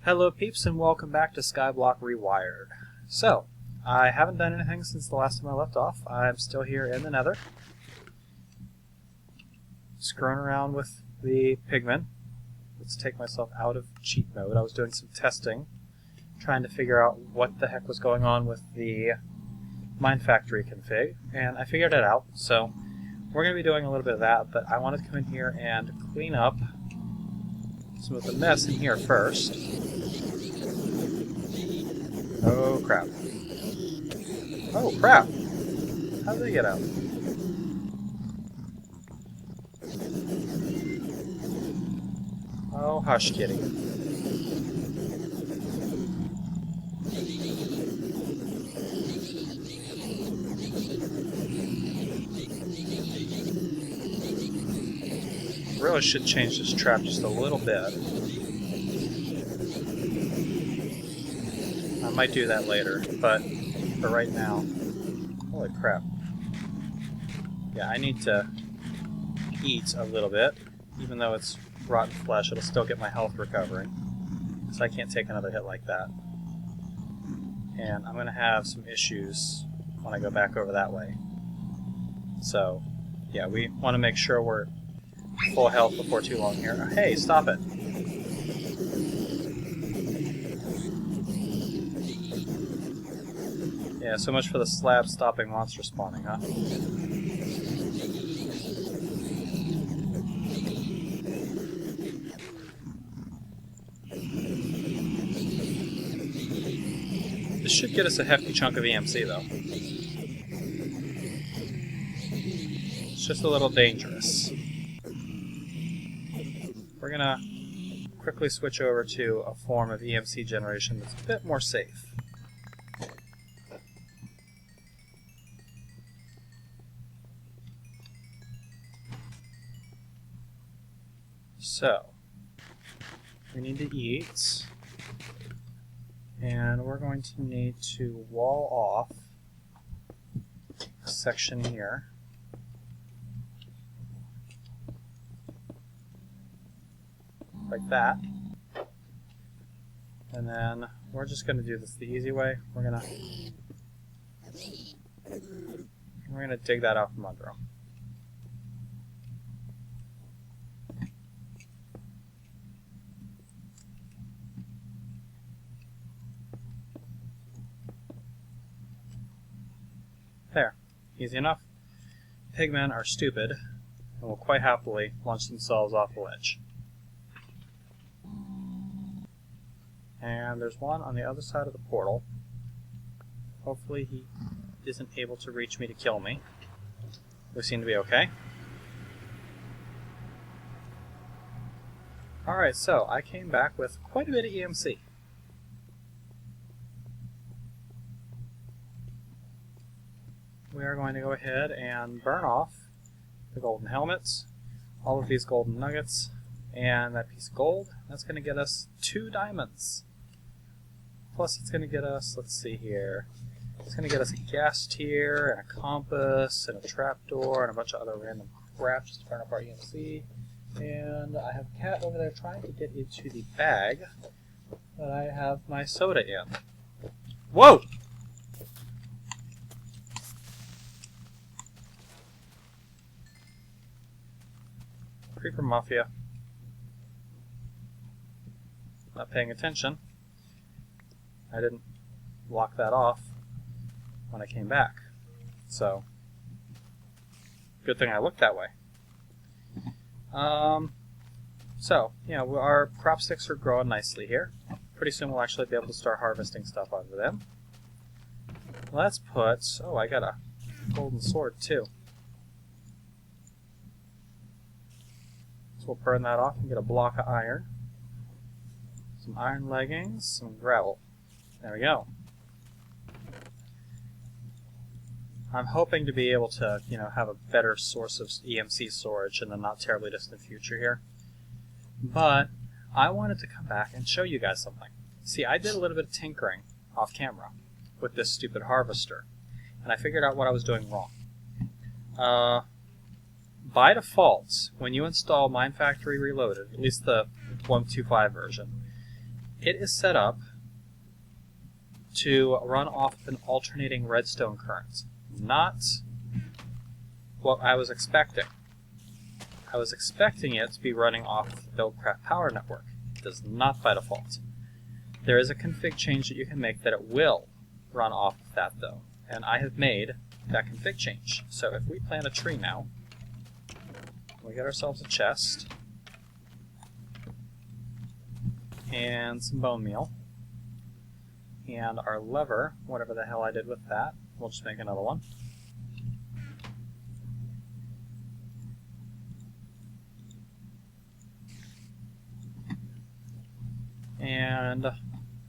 Hello peeps and welcome back to Skyblock Rewired. So, I haven't done anything since the last time I left off. I'm still here in the nether. Screwing around with the pigmen. Let's take myself out of cheat mode. I was doing some testing, trying to figure out what the heck was going on with the Minefactory config, and I figured it out. So, we're going to be doing a little bit of that, but I wanted to come in here and clean up some of the mess in here first. Oh crap. Oh crap! How did they get out? Oh hush, kitty. Really should change this trap just a little bit. I might do that later, but for right now, holy crap. Yeah, I need to eat a little bit. Even though it's rotten flesh, it'll still get my health recovering. So I can't take another hit like that. And I'm going to have some issues when I go back over that way. So, yeah, we want to make sure we're full health before too long here. Hey, stop it! Yeah, so much for the slab stopping monster spawning, huh? This should get us a hefty chunk of EMC, though. It's just a little dangerous. We're gonna quickly switch over to a form of EMC generation that's a bit more safe. So, we need to eat, and we're going to need to wall off a section here. Like that. And then we're just going to do this the easy way. We're going to dig that out from under them. There. Easy enough. Pigmen are stupid and will quite happily launch themselves off the ledge. And there's one on the other side of the portal. Hopefully he isn't able to reach me to kill me. We seem to be okay. Alright, so I came back with quite a bit of EMC. We are going to go ahead and burn off the golden helmets, all of these golden nuggets, and that piece of gold. That's going to get us 2 diamonds. Plus it's going to get us, let's see here, it's going to get us a gas tier, and a compass, and a trapdoor, and a bunch of other random crap just to burn up our EMC. And I have a cat over there trying to get into the bag that I have my soda in. Whoa! Creeper Mafia. Not paying attention. I didn't lock that off when I came back. So, good thing I looked that way. So, you know, our cropsticks are growing nicely here. Pretty soon we'll actually be able to start harvesting stuff out of them. Let's put... oh, I got a golden sword too. We'll burn that off and get a block of iron, some iron leggings, some gravel. There we go. I'm hoping to be able to, you know, have a better source of EMC storage in the not terribly distant future here. But I wanted to come back and show you guys something. See, I did a little bit of tinkering off camera with this stupid harvester, and I figured out what I was doing wrong. By default, when you install Minefactory Reloaded, at least the 1.25 version, it is set up to run off an alternating redstone current. Not what I was expecting. I was expecting it to be running off the Buildcraft power network. It does not by default. There is a config change that you can make that it will run off of that though, and I have made that config change. So if we plant a tree now, we get ourselves a chest and some bone meal, and our lever, whatever the hell I did with that, we'll just make another one. And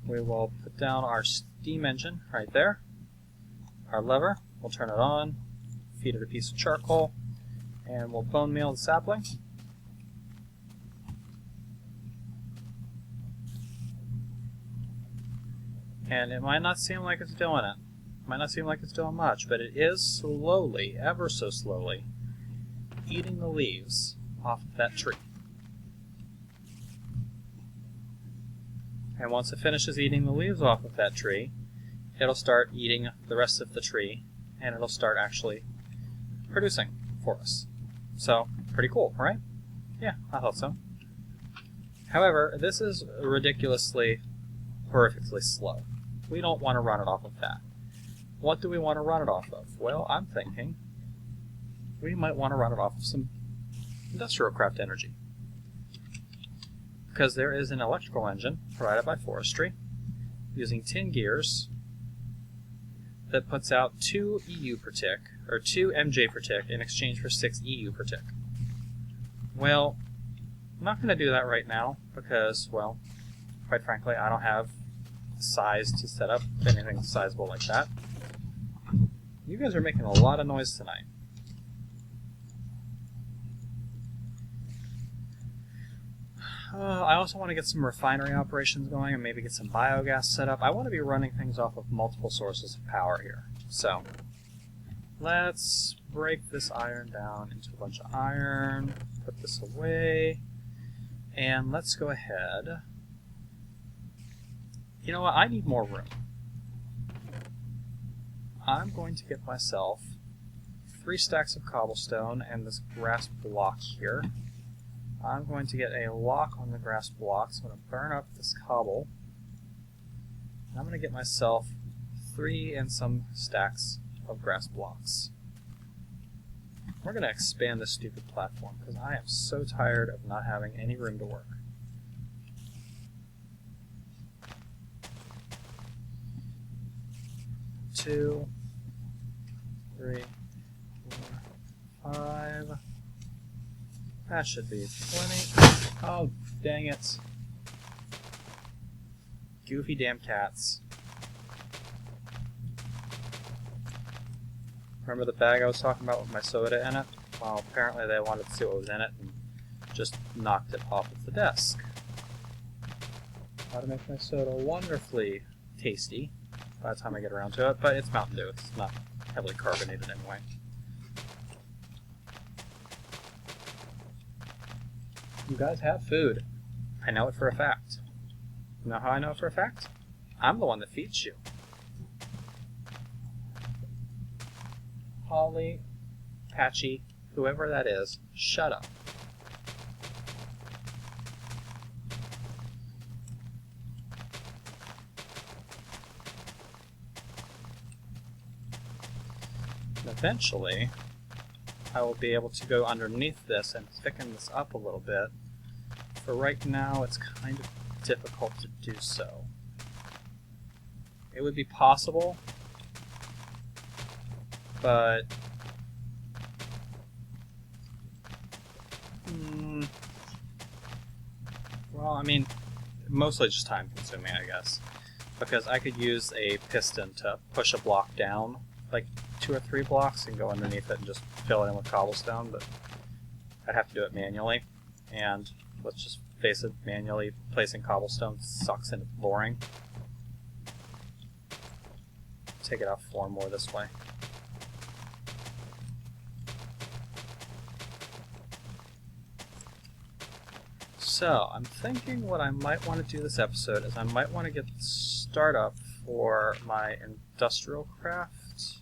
we will put down our steam engine right there. Our lever, we'll turn it on, feed it a piece of charcoal, and we'll bone meal the sapling. And it might not seem like it's doing it. It might not seem like it's doing much, but it is slowly, ever so slowly, eating the leaves off of that tree. And once it finishes eating the leaves off of that tree, it'll start eating the rest of the tree, and it'll start actually producing for us. So, pretty cool, right? Yeah, I thought so. However, this is ridiculously, horrifically slow. We don't want to run it off of that. What do we want to run it off of? Well, I'm thinking we might want to run it off of some industrial craft energy. Because there is an electrical engine provided by forestry using tin gears that puts out 2 EU per tick, or 2 MJ per tick in exchange for 6 EU per tick. Well, I'm not going to do that right now because, well, quite frankly, I don't have the size to set up anything sizable like that. You guys are making a lot of noise tonight. I also want to get some refinery operations going and maybe get some biogas set up. I want to be running things off of multiple sources of power here. So, let's break this iron down into a bunch of iron, put this away, and let's go ahead. You know what? I need more room. I'm going to get myself 3 stacks of cobblestone and this grass block here. I'm going to get a lock on the grass block, so I'm going to burn up this cobble. And I'm going to get myself 3 and some stacks of grass blocks. We're going to expand this stupid platform, because I am so tired of not having any room to work. Two, 3, 4, 5. That should be plenty. Oh, dang it. Goofy damn cats. Remember the bag I was talking about with my soda in it? Well, apparently they wanted to see what was in it and just knocked it off of the desk. How to make my soda wonderfully tasty by the time I get around to it, but it's Mountain Dew. It's not heavily carbonated anyway. You guys have food. I know it for a fact. You know how I know it for a fact? I'm the one that feeds you. Holly, Patchy, whoever that is, shut up. Eventually, I will be able to go underneath this and thicken this up a little bit. For right now, it's kind of difficult to do so. It would be possible, but well, I mean, mostly just time consuming, I guess, because I could use a piston to push a block down, like 2 or 3 blocks, and go underneath it and just fill it in with cobblestone, but I'd have to do it manually, and let's just face it, manually placing cobblestone sucks and it's boring. Take it out 4 more this way. So, I'm thinking what I might want to do this episode is I might want to get the startup for my industrial craft.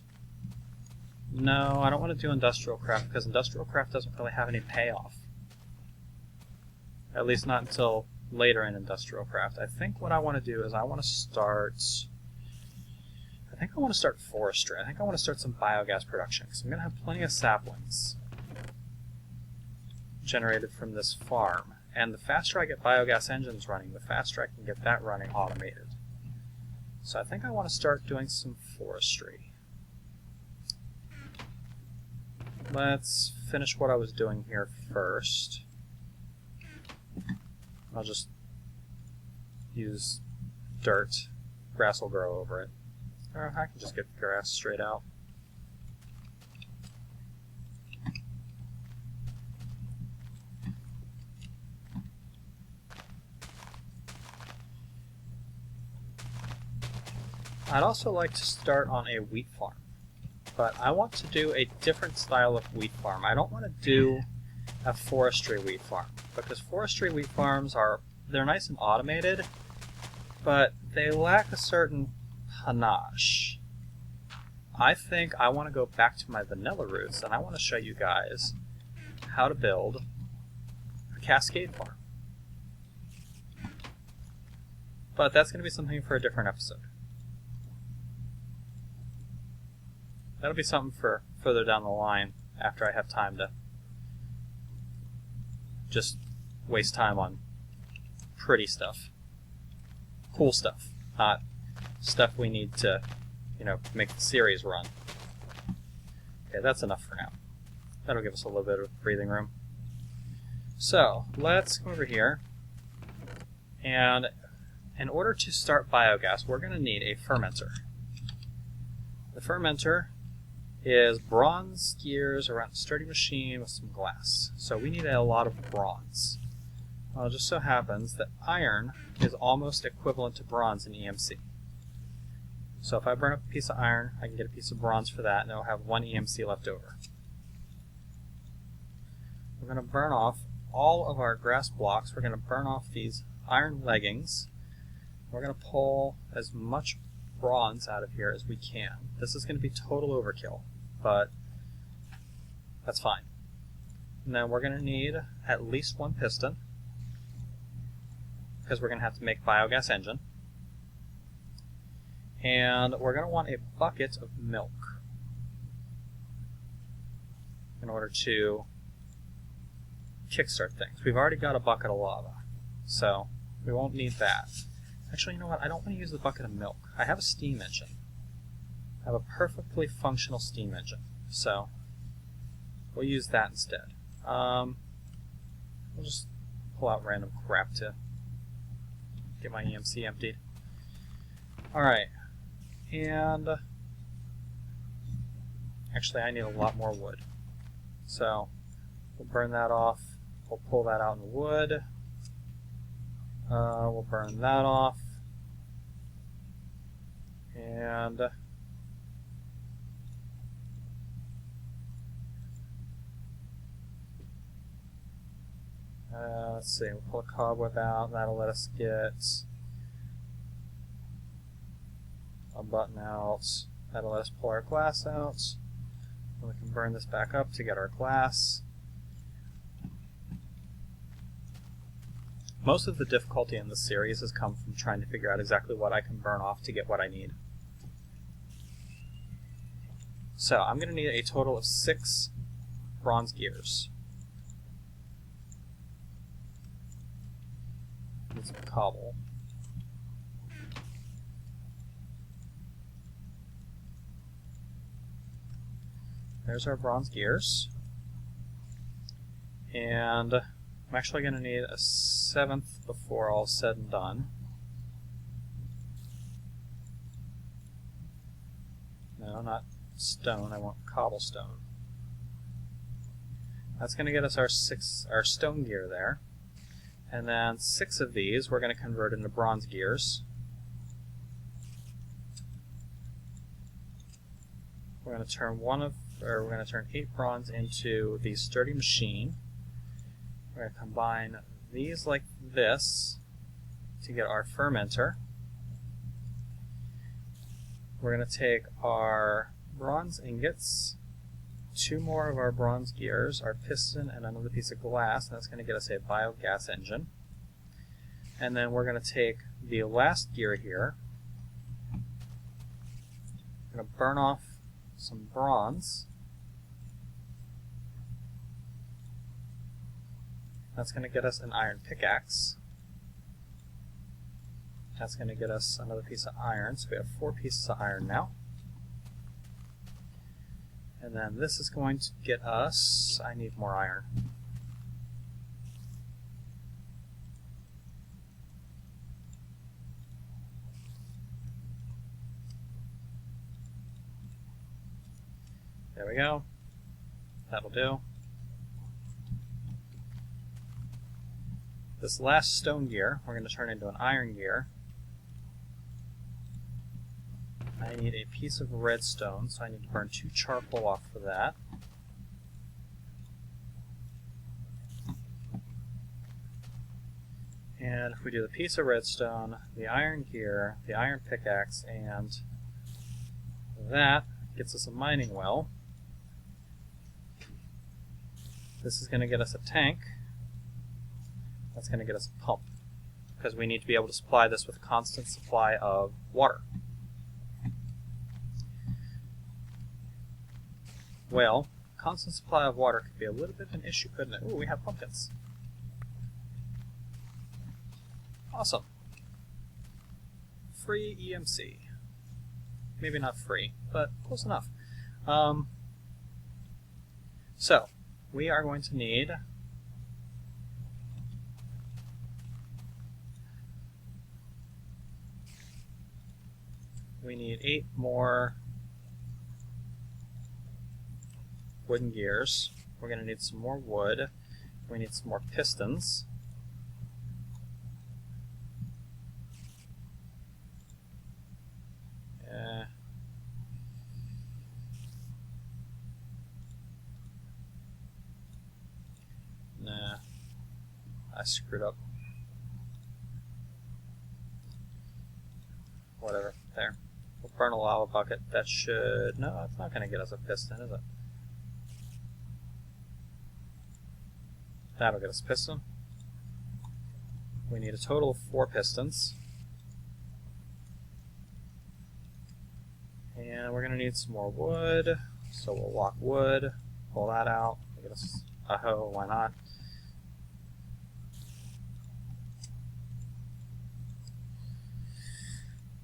No, I don't want to do industrial craft because industrial craft doesn't really have any payoff. At least not until later in industrial craft. I think what I want to do is I want to start forestry. I think I want to start some biogas production because I'm going to have plenty of saplings generated from this farm. And the faster I get biogas engines running, the faster I can get that running automated. So I think I want to start doing some forestry. Let's finish what I was doing here first. I'll just use dirt. Grass will grow over it. Or I can just get the grass straight out. I'd also like to start on a wheat farm, but I want to do a different style of wheat farm. I don't want to do a forestry wheat farm, because forestry wheat farms they're nice and automated, but they lack a certain panache. I think I want to go back to my vanilla roots, and I want to show you guys how to build a cascade farm. But that's going to be something for a different episode. That'll be something for further down the line after I have time to just waste time on pretty stuff. Cool stuff. Not stuff we need to, make the series run. Okay, that's enough for now. That'll give us a little bit of breathing room. So, let's come over here. And in order to start biogas, we're going to need a fermenter. The fermenter is bronze gears around a sturdy machine with some glass. So we need a lot of bronze. Well, it just so happens that iron is almost equivalent to bronze in EMC. So if I burn up a piece of iron, I can get a piece of bronze for that, and I'll have 1 EMC left over. We're going to burn off all of our grass blocks. We're going to burn off these iron leggings. We're going to pull as much bronze out of here as we can. This is going to be total overkill, but that's fine. And then we're going to need at least 1 piston, because we're going to have to make biogas engine. And we're going to want a bucket of milk in order to kickstart things. We've already got a bucket of lava, so we won't need that. Actually, you know what? I don't want to use the bucket of milk. I have a steam engine. I have a perfectly functional steam engine, so we'll use that instead. We'll just pull out random crap to get my EMC emptied. Alright, and actually I need a lot more wood. So we'll burn that off. We'll pull that out in wood. We'll burn that off. And let's see, we'll pull a cobweb out. That'll let us get a button out. That'll let us pull our glass out. And we can burn this back up to get our glass. Most of the difficulty in this series has come from trying to figure out exactly what I can burn off to get what I need. So I'm going to need a total of 6 bronze gears. Need some cobble. There's our bronze gears. And I'm actually going to need a 7th before all's said and done. No, not stone. I want cobblestone. That's going to get us our stone gear there. And then 6 of these we're going to convert into bronze gears. We're going to turn 8 bronze into the sturdy machine. We're going to combine these like this to get our fermenter. We're going to take our bronze ingots, 2 more of our bronze gears, our piston, and another piece of glass, and that's going to get us a biogas engine. And then we're going to take the last gear here. We're going to burn off some bronze. That's going to get us an iron pickaxe. That's going to get us another piece of iron, so we have 4 pieces of iron now. And then this is going to get us, I need more iron. There we go. That'll do. This last stone gear, we're going to turn into an iron gear. I need a piece of redstone, so I need to burn 2 charcoal off for that. And if we do the piece of redstone, the iron gear, the iron pickaxe, and that gets us a mining well. This is going to get us a tank. That's going to get us a pump, because we need to be able to supply this with a constant supply of water. Well, constant supply of water could be a little bit of an issue, couldn't it? Ooh, we have pumpkins. Awesome. Free EMC. Maybe not free, but close enough. So, we are going to need we need 8 more wooden gears. We're going to need some more wood. We need some more pistons. Nah, I screwed up. Whatever, there. We'll burn a lava bucket. That should... No, it's not going to get us a piston, is it? That'll get us a piston. We need a total of 4 pistons. And we're going to need some more wood. So we'll walk wood, pull that out, get us a hoe, why not?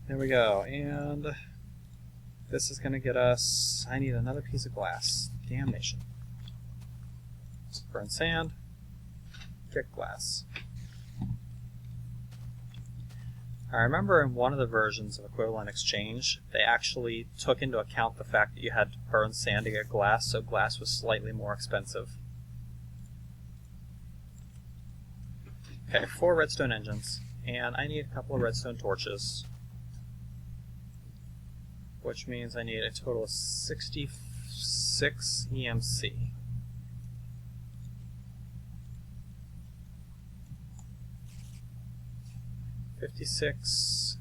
There we go, and this is going to get us... I need another piece of glass. Damnation. Burn sand. Get glass. I remember in one of the versions of Equivalent Exchange, they actually took into account the fact that you had to burn sand to get glass, so glass was slightly more expensive. Okay, 4 redstone engines, and I need a couple of redstone torches, which means I need a total of 66 EMC. $56,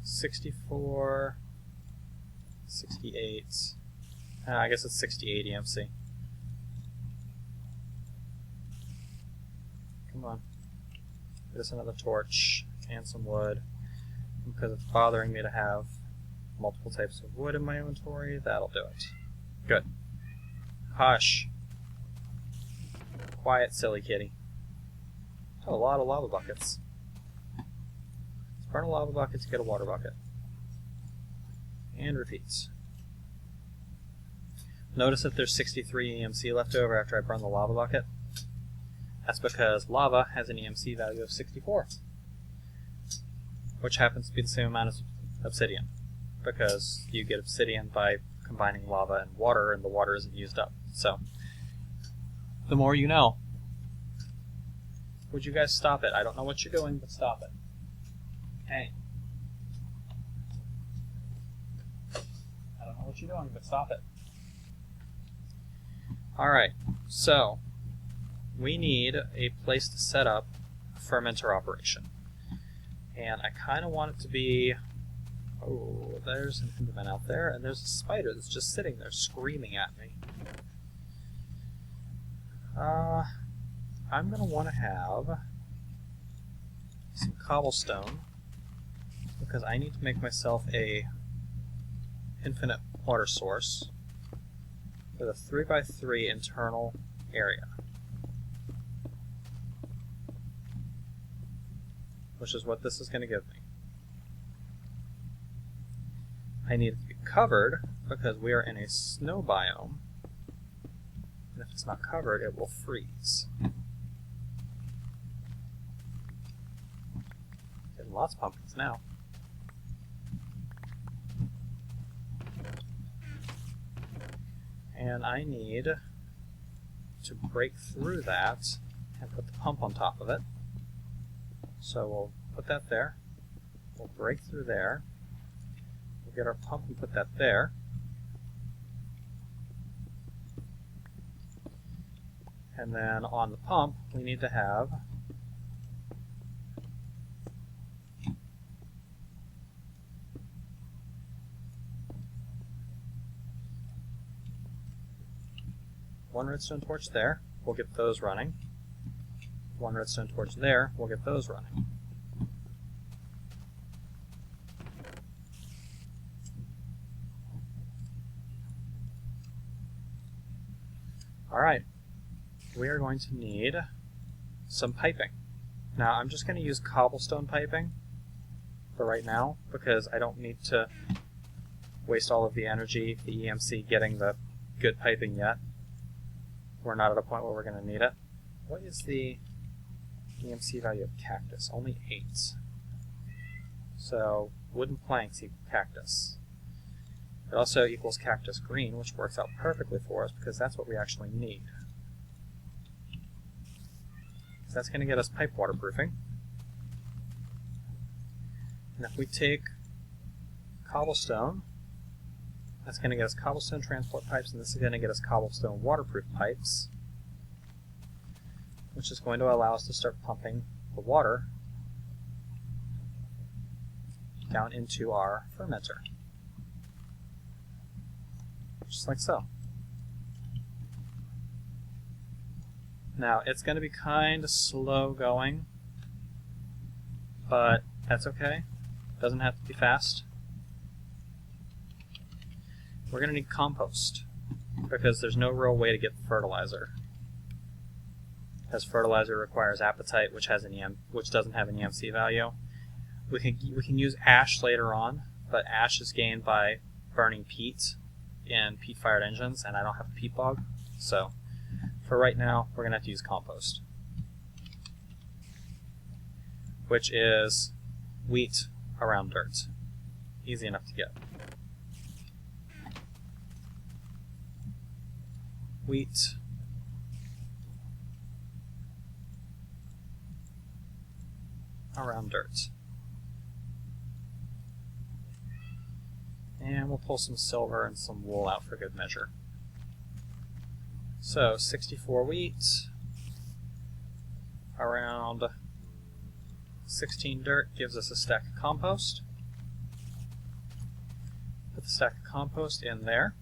$64, $68. I guess it's 68 EMC. Come on. Get us another torch and some wood. Because it's bothering me to have multiple types of wood in my inventory, that'll do it. Good. Hush. Quiet, silly kitty. Oh, a lot of lava buckets. Burn a lava bucket to get a water bucket. And repeats. Notice that there's 63 EMC left over after I burn the lava bucket. That's because lava has an EMC value of 64, which happens to be the same amount as obsidian, because you get obsidian by combining lava and water, and the water isn't used up. So, the more you know. Would you guys stop it? I don't know what you're doing, but stop it. Hey. I don't know what you're doing, but stop it. Alright, so we need a place to set up fermenter operation. And I kind of want it to be... Oh, there's an Enderman out there, and there's a spider that's just sitting there screaming at me. I'm going to want to have some cobblestone, because I need to make myself a infinite water source with a 3x3 internal area, which is what this is going to give me. I need it to be covered because we are in a snow biome, and if it's not covered, it will freeze. Getting lots of pumpkins now. And I need to break through that and put the pump on top of it. So we'll put that there. We'll break through there. We'll get our pump and put that there. And then on the pump, we need to have one redstone torch there. We'll get those running. One redstone torch there. We'll get those running. Alright. We are going to need some piping. Now, I'm just going to use cobblestone piping for right now, because I don't need to waste all of the energy, the EMC, getting the good piping yet. We're not at a point where we're going to need it. What is the EMC value of cactus? Only 8. So, wooden planks equal cactus. It also equals cactus green, which works out perfectly for us because that's what we actually need. So that's going to get us pipe waterproofing. And if we take cobblestone, that's going to get us cobblestone transport pipes, and this is going to get us cobblestone waterproof pipes, which is going to allow us to start pumping the water down into our fermenter. Just like so. Now, it's going to be kind of slow going, but that's okay. Doesn't have to be fast. We're going to need compost, because there's no real way to get fertilizer. Because fertilizer requires apatite, which doesn't have an EMC value. We can use ash later on, but ash is gained by burning peat in peat-fired engines, and I don't have a peat bog, so for right now, we're going to have to use compost, which is wheat around dirt. Easy enough to get. Wheat around dirt. And we'll pull some silver and some wool out for good measure. So, 64 wheat, around 16 dirt gives us a stack of compost. Put the stack of compost in there.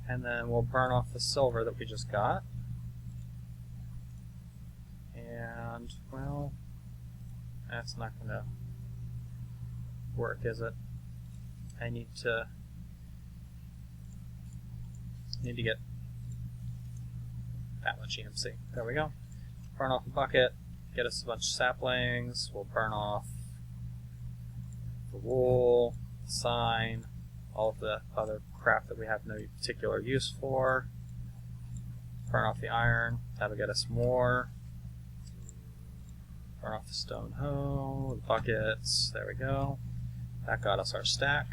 And then we'll burn off the silver that we just got. And, well, that's not going to work, is it? I need to get that much EMC. There we go. Burn off a bucket, get us a bunch of saplings. We'll burn off the wool, the sign, all of the other crap that we have no particular use for. Burn off the iron, that'll get us more. Burn off the stone hoe, the buckets, there we go. That got us our stack.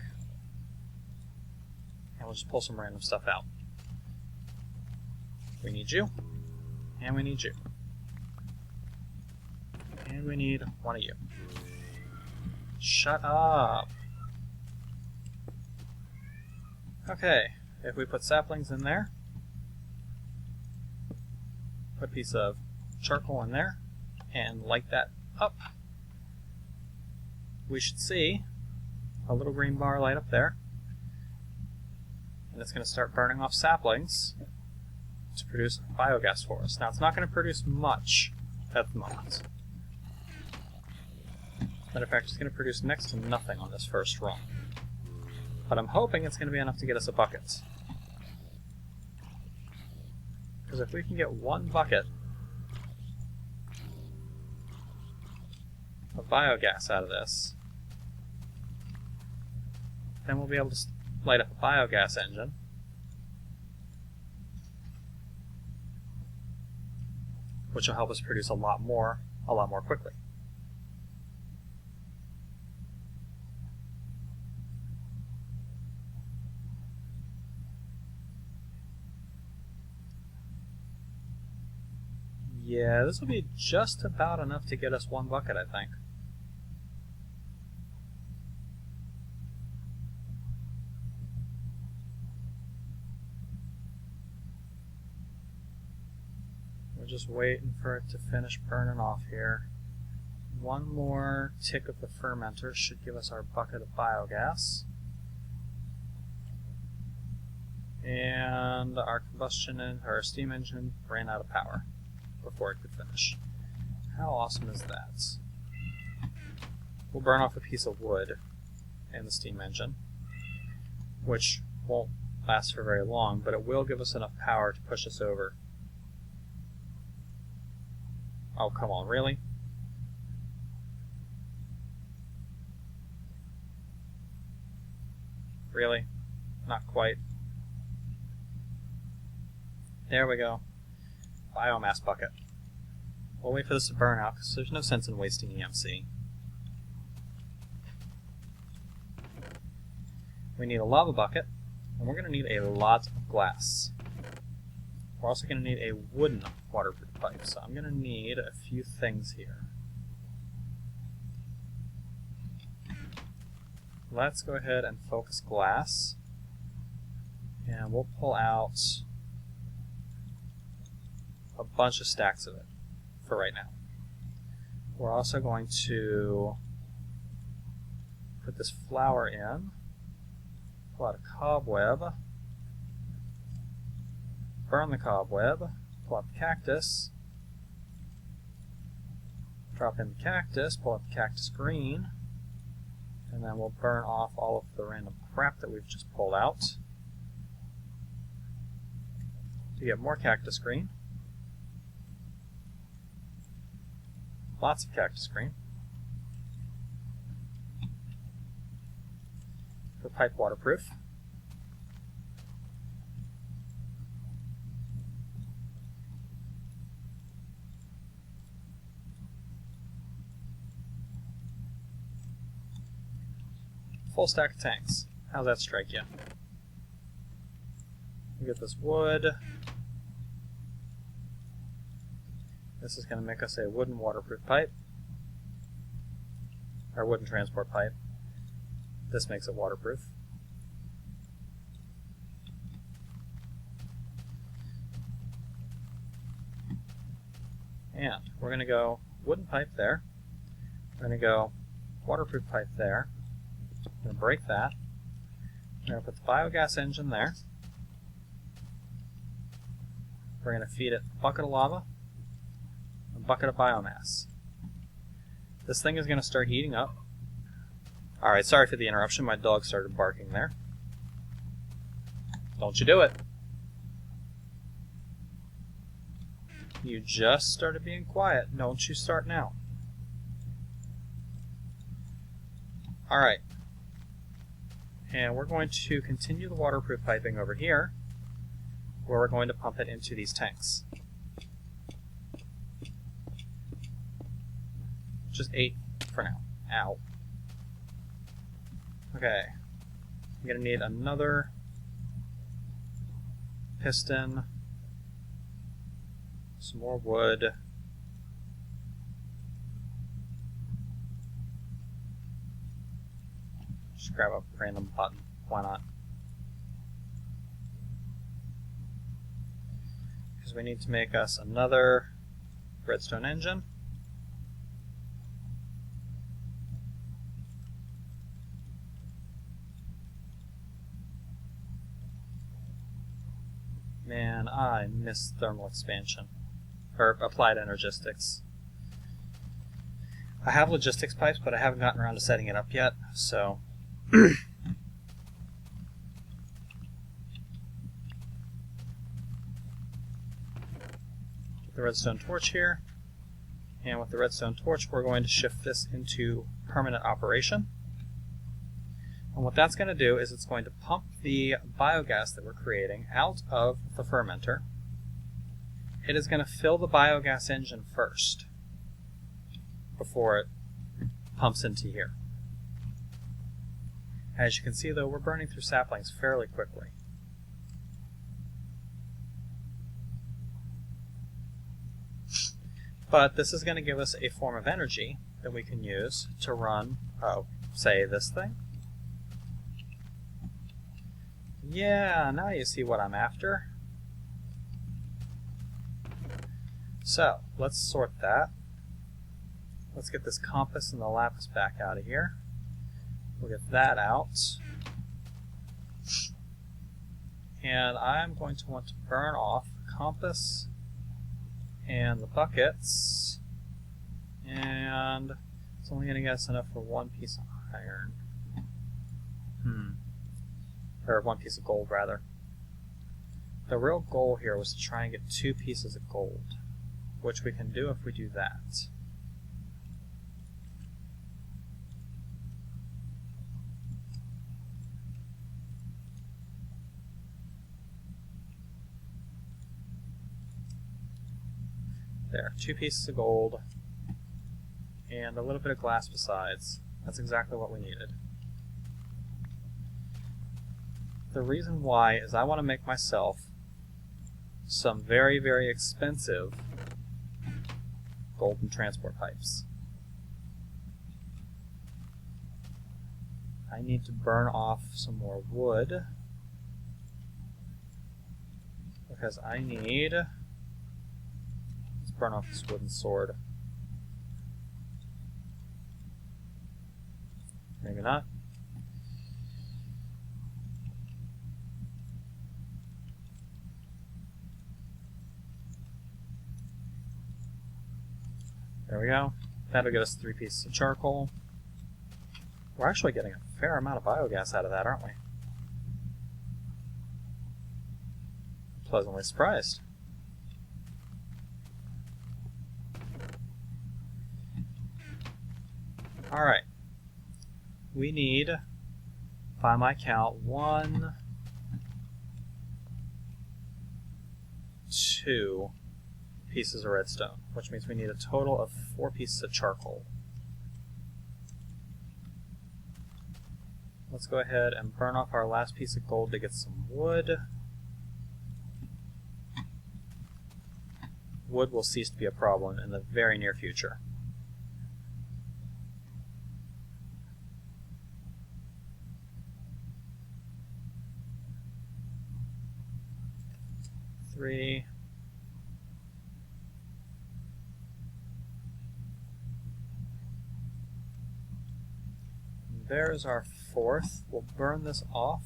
And we'll just pull some random stuff out. We need you, and we need you. And we need one of you. Shut up! Okay, if we put saplings in there, put a piece of charcoal in there and light that up, we should see a little green bar light up there. And it's going to start burning off saplings to produce biogas for us. Now, it's not going to produce much at the moment. Matter of fact, it's going to produce next to nothing on this first run. But I'm hoping it's going to be enough to get us a bucket. Because if we can get one bucket of biogas out of this, then we'll be able to light up a biogas engine. Which will help us produce a lot more quickly. Yeah, this will be just about enough to get us one bucket, I think. We're just waiting for it to finish burning off here. One more tick of the fermenter should give us our bucket of biogas. And our our steam engine ran out of power before it could finish. How awesome is that? We'll burn off a piece of wood in the steam engine, which won't last for very long, but it will give us enough power to push us over. Oh, come on, really? Really? Not quite. There we go. Biomass bucket. We'll wait for this to burn out, because there's no sense in wasting EMC. We need a lava bucket, and we're going to need a lot of glass. We're also going to need a wooden waterproof pipe, so I'm going to need a few things here. Let's go ahead and focus glass, and we'll pull out a bunch of stacks of it for right now. We're also going to put this flower in, pull out a cobweb, burn the cobweb, pull out the cactus, drop in the cactus, pull out the cactus green, and then we'll burn off all of the random crap that we've just pulled out to get more cactus green. Lots of cactus green. The pipe waterproof. Full stack of tanks. How's that strike you? We get this wood. This is going to make us a wooden waterproof pipe, or wooden transport pipe. This makes it waterproof. And we're going to go wooden pipe there. We're going to go waterproof pipe there. We're going to break that. We're going to put the biogas engine there. We're going to feed it a bucket of lava, a bucket of biomass. This thing is going to start heating up. Alright, sorry for the interruption. My dog started barking there. Don't you do it. You just started being quiet. Don't you start now. Alright. And we're going to continue the waterproof piping over here, where we're going to pump it into these tanks. Just 8 for now. Ow. Okay. I'm going to need another piston, some more wood, just grab a random button. Why not? Because we need to make us another redstone engine. Man, I miss thermal expansion. Or applied energistics. I have logistics pipes, but I haven't gotten around to setting it up yet, so... Get the redstone torch here. And with the redstone torch, we're going to shift this into permanent operation. And what that's going to do is it's going to pump the biogas that we're creating out of the fermenter. It is going to fill the biogas engine first before it pumps into here. As you can see, though, we're burning through saplings fairly quickly. But this is going to give us a form of energy that we can use to run, say, this thing. Yeah, now you see what I'm after. So, let's sort that. Let's get this compass and the lapis back out of here. We'll get that out. And I'm going to want to burn off the compass and the buckets. And it's only going to get us enough for one piece of iron. Or one piece of gold, rather. The real goal here was to try and get 2 pieces of gold, which we can do if we do that. There, 2 pieces of gold, and a little bit of glass besides. That's exactly what we needed. The reason why is I want to make myself some very, very expensive golden transport pipes. I need to burn off some more wood because I need... Let's burn off this wooden sword. Maybe not. There we go. That'll get us 3 pieces of charcoal. We're actually getting a fair amount of biogas out of that, aren't we? Pleasantly surprised. Alright. We need, by my count, 1, 2 pieces of redstone, which means we need a total of 4 pieces of charcoal. Let's go ahead and burn off our last piece of gold to get some wood. Wood will cease to be a problem in the very near future. Three. There's our 4th. We'll burn this off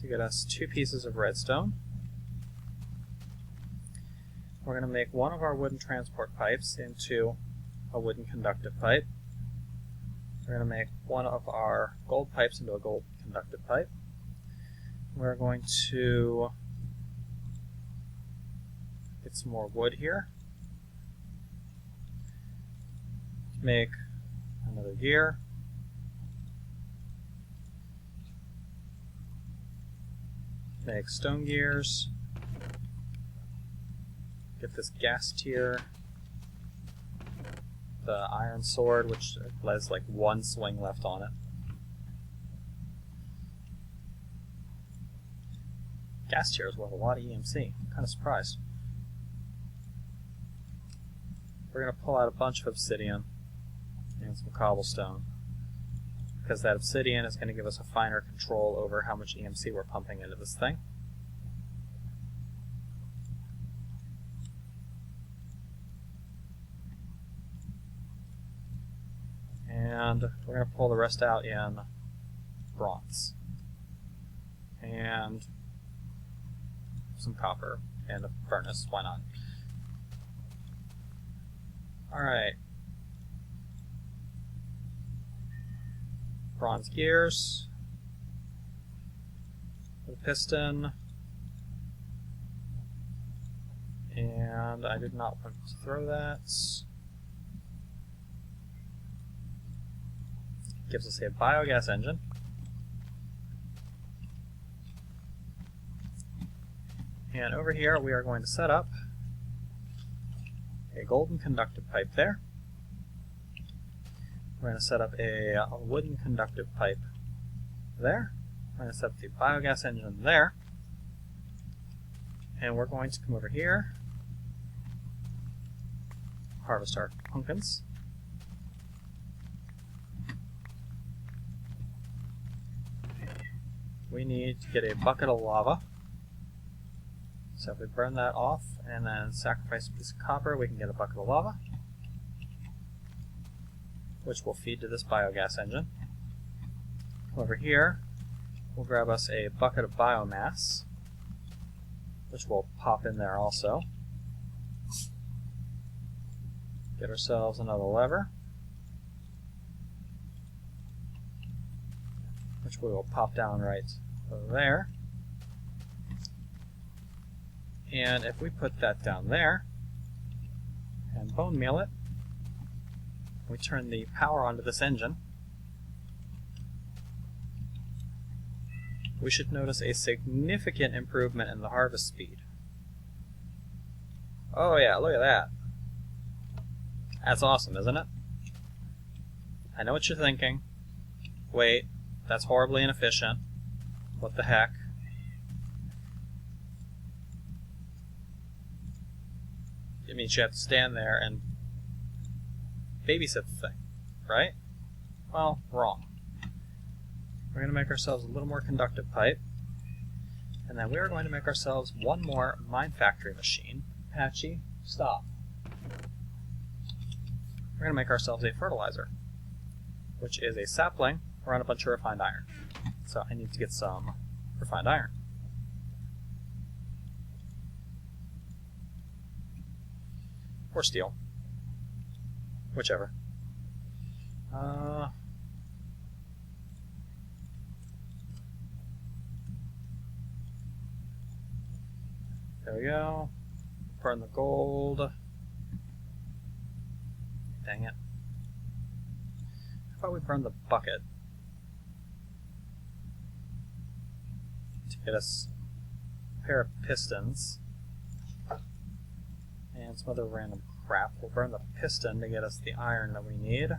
to get us 2 pieces of redstone. We're going to make one of our wooden transport pipes into a wooden conductive pipe. We're going to make one of our gold pipes into a gold conductive pipe. We're going to get some more wood here. Make another gear. Make stone gears. Get this gas tier. The iron sword, which has like 1 swing left on it. Gas tier is worth a lot of EMC. I'm kind of surprised. We're going to pull out a bunch of obsidian and some cobblestone, because that obsidian is going to give us a finer control over how much EMC we're pumping into this thing. and we're going to pull the rest out in bronze. And some copper and a furnace, why not? Alright. Bronze gears. The piston. And I did not want to throw that. Gives us a biogas engine. And over here we are going to set up a golden conductive pipe there. We're going to set up a wooden conductive pipe there. We're going to set up the biogas engine there. And we're going to come over here, harvest our pumpkins. We need to get a bucket of lava. So if we burn that off and then sacrifice a piece of copper, we can get a bucket of lava, which will feed to this biogas engine. Over here, we'll grab us a bucket of biomass, which will pop in there also. Get ourselves another lever, which we will pop down right there. And if we put that down there and bone meal it, we turn the power onto this engine, we should notice a significant improvement in the harvest speed. Oh yeah, look at that. That's awesome, isn't it? I know what you're thinking. Wait, that's horribly inefficient. What the heck? It means you have to stand there and babysit the thing, right? Well, wrong. We're going to make ourselves a little more conductive pipe, and then we are going to make ourselves one more Minefactory machine. Patchy, stop. We're going to make ourselves a fertilizer, which is a sapling around a bunch of refined iron. So I need to get some refined iron. Or steel. Whichever. There we go. Burn the gold. Dang it. How about we burn the bucket to get us a pair of pistons and some other random crap. We'll burn the piston to get us the iron that we need,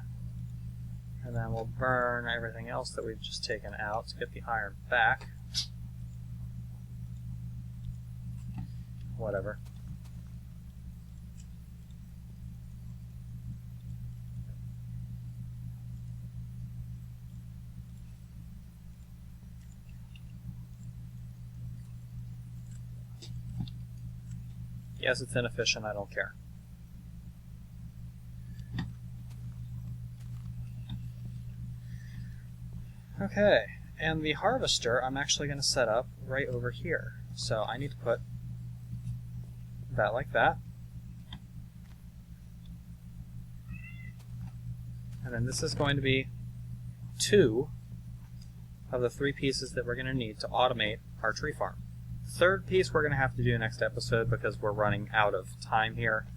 and then we'll burn everything else that we've just taken out to get the iron back. Whatever. Yes, it's inefficient, I don't care. Okay, and the harvester I'm actually going to set up right over here. So I need to put that like that. And then this is going to be 2 of the 3 pieces that we're going to need to automate our tree farm. The third piece we're going to have to do next episode because we're running out of time here.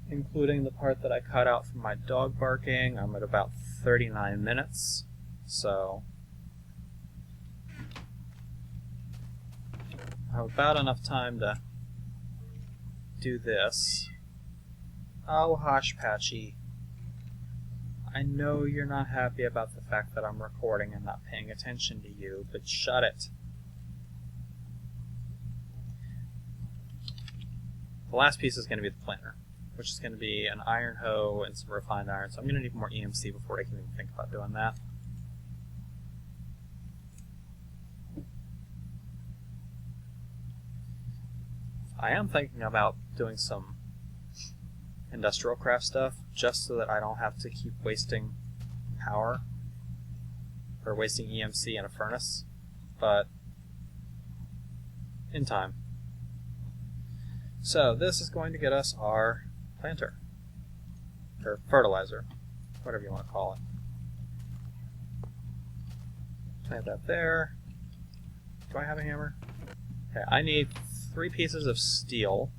Including the part that I cut out from my dog barking. I'm at about 39 minutes. So I have about enough time to do this. Oh, hush, Patchy. I know you're not happy about the fact that I'm recording and not paying attention to you, but shut it. The last piece is going to be the planter, which is going to be an iron hoe and some refined iron, so I'm going to need more EMC before I can even think about doing that. I am thinking about doing some industrial craft stuff just so that I don't have to keep wasting power or wasting EMC in a furnace, but in time. So this is going to get us our planter, or fertilizer, whatever you want to call it. Plant that there. Do I have a hammer? Okay, I need 3 pieces of steel,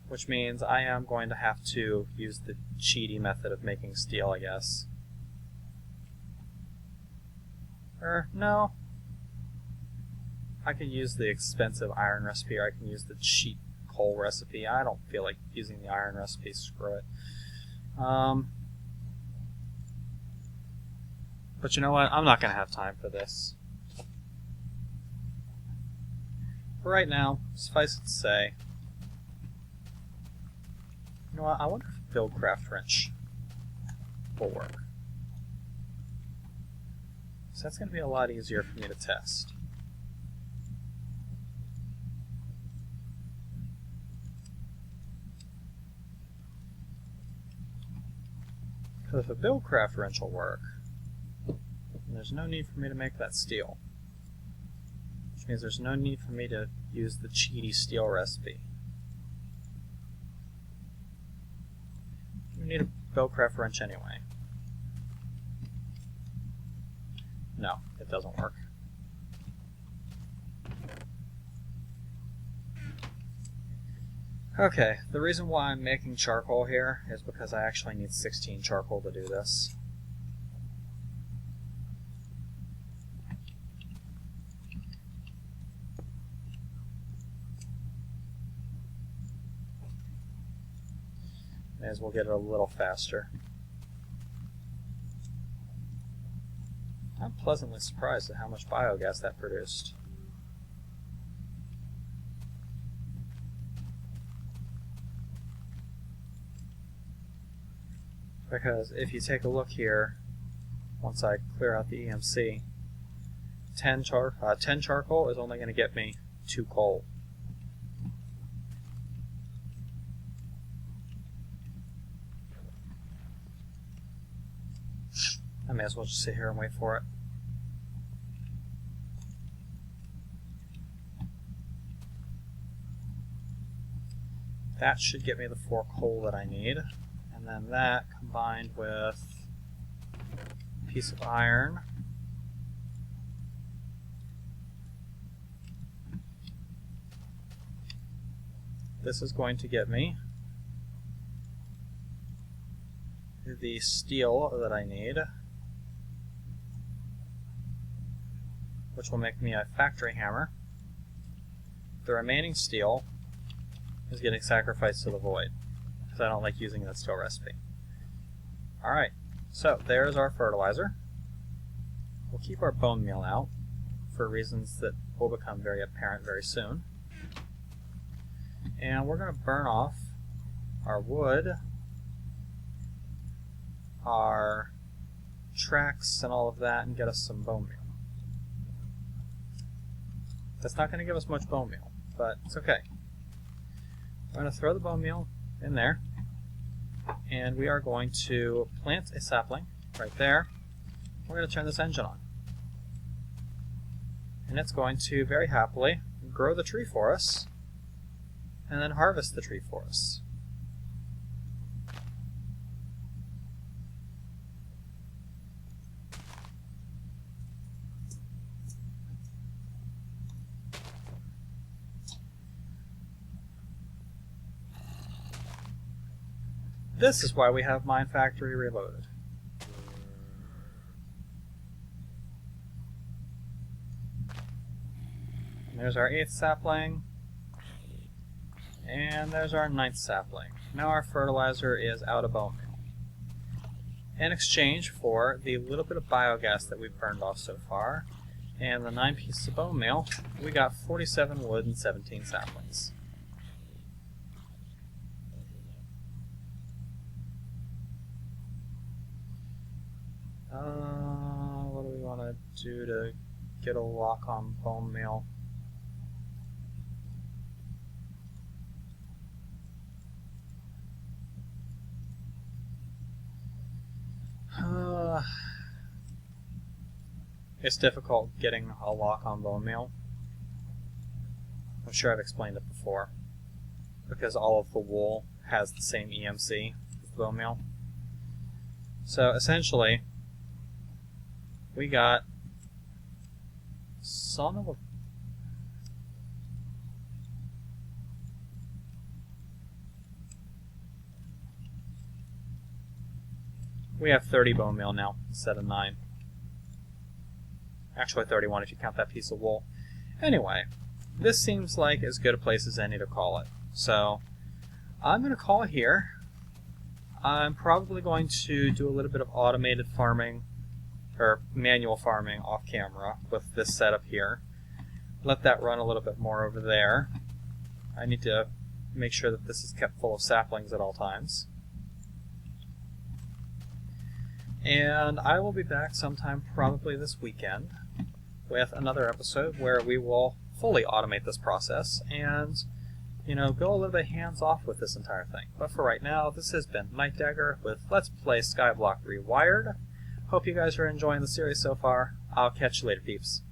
which means I am going to have to use the cheaty method of making steel, I guess. Or, no. I could use the expensive iron recipe, or I can use the cheap coal recipe. I don't feel like using the iron recipe, screw it. But you know what? I'm not going to have time for this. For right now, suffice it to say, you know what? I wonder if build craft wrench will work. So that's going to be a lot easier for me to test. Because if a build craft wrench will work, then there's no need for me to make that steel. Which means there's no need for me to use the cheaty steel recipe. You need a build craft wrench anyway. No, it doesn't work. Okay, the reason why I'm making charcoal here is because I actually need 16 charcoal to do this. May as well get it a little faster. I'm pleasantly surprised at how much biogas that produced. Because if you take a look here, once I clear out the EMC, 10 charcoal is only going to get me 2 coal. I may as well just sit here and wait for it. That should get me the 4 coal that I need. And then that combined with a piece of iron. This is going to get me the steel that I need, which will make me a factory hammer. The remaining steel is getting sacrificed to the void, because I don't like using that steel recipe. Alright, so there's our fertilizer. We'll keep our bone meal out for reasons that will become very apparent very soon. And we're going to burn off our wood, our tracks and all of that, and get us some bone meal. That's not going to give us much bone meal, but it's okay. We're going to throw the bone meal in there, and we are going to plant a sapling right there. We're going to turn this engine on. And it's going to very happily grow the tree for us, and then harvest the tree for us. This is why we have Minefactory Reloaded. And there's our 8th sapling. And there's our 9th sapling. Now our fertilizer is out of bone meal. In exchange for the little bit of biogas that we've burned off so far, and the 9 pieces of bone meal, we got 47 wood and 17 saplings. What do we want to do to get a lock on bone meal? it's difficult getting a lock on bone meal. I'm sure I've explained it before, because all of the wool has the same EMC as the bone meal. So essentially, we got son of a... We have 30 bone meal now instead of 9. Actually 31 if you count that piece of wool. Anyway, this seems like as good a place as any to call it. So I'm going to call it here. I'm probably going to do a little bit of automated farming, or manual farming off camera with this setup here. Let that run a little bit more over there. I need to make sure that this is kept full of saplings at all times. And I will be back sometime probably this weekend with another episode where we will fully automate this process and, you know, go a little bit hands-off with this entire thing. But for right now, this has been Night Dagger with Let's Play Skyblock Rewired. Hope you guys are enjoying the series so far. I'll catch you later, peeps.